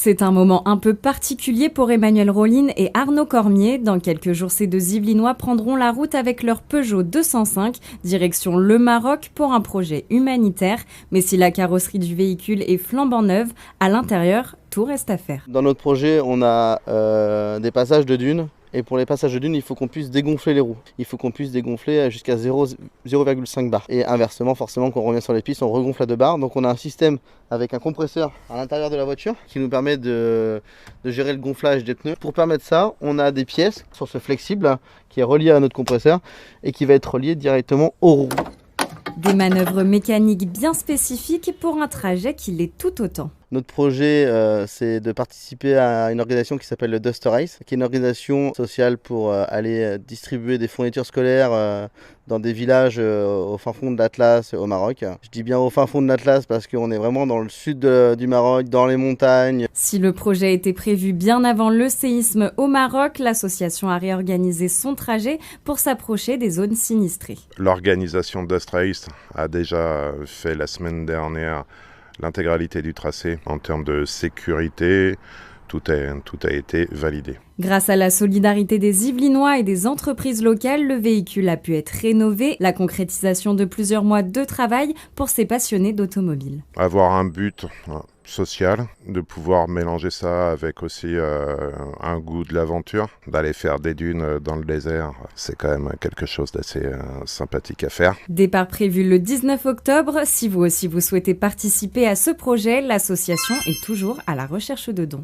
C'est un moment un peu particulier pour Emmanuel Rolline et Arnaud Cormier. Dans quelques jours, ces deux Yvelinois prendront la route avec leur Peugeot 205, direction le Maroc pour un projet humanitaire. Mais si la carrosserie du véhicule est flambant neuve, à l'intérieur, tout reste à faire. Dans notre projet, on a des passages de dunes. Et pour les passages de dunes, il faut qu'on puisse dégonfler les roues. Il faut qu'on puisse dégonfler jusqu'à 0,5 bar. Et inversement, forcément, quand on revient sur les pistes, on regonfle à 2 bars. Donc on a un système avec un compresseur à l'intérieur de la voiture qui nous permet de gérer le gonflage des pneus. Pour permettre ça, on a des pièces sur ce flexible qui est relié à notre compresseur et qui va être relié directement aux roues. Des manœuvres mécaniques bien spécifiques pour un trajet qui l'est tout autant. Notre projet, c'est de participer à une organisation qui s'appelle le Duster Race, qui est une organisation sociale pour aller distribuer des fournitures scolaires dans des villages au fin fond de l'Atlas au Maroc. Je dis bien au fin fond de l'Atlas parce qu'on est vraiment dans le sud du Maroc, dans les montagnes. Si le projet était prévu bien avant le séisme au Maroc, l'association a réorganisé son trajet pour s'approcher des zones sinistrées. L'organisation Duster Race a déjà fait la semaine dernière l'intégralité du tracé en termes de sécurité. Tout a été validé. Grâce à la solidarité des Yvelinois et des entreprises locales, le véhicule a pu être rénové, la concrétisation de plusieurs mois de travail pour ces passionnés d'automobile. Avoir un but social, de pouvoir mélanger ça avec aussi un goût de l'aventure, d'aller faire des dunes dans le désert, c'est quand même quelque chose d'assez sympathique à faire. Départ prévu le 19 octobre. Si vous aussi vous souhaitez participer à ce projet, l'association est toujours à la recherche de dons.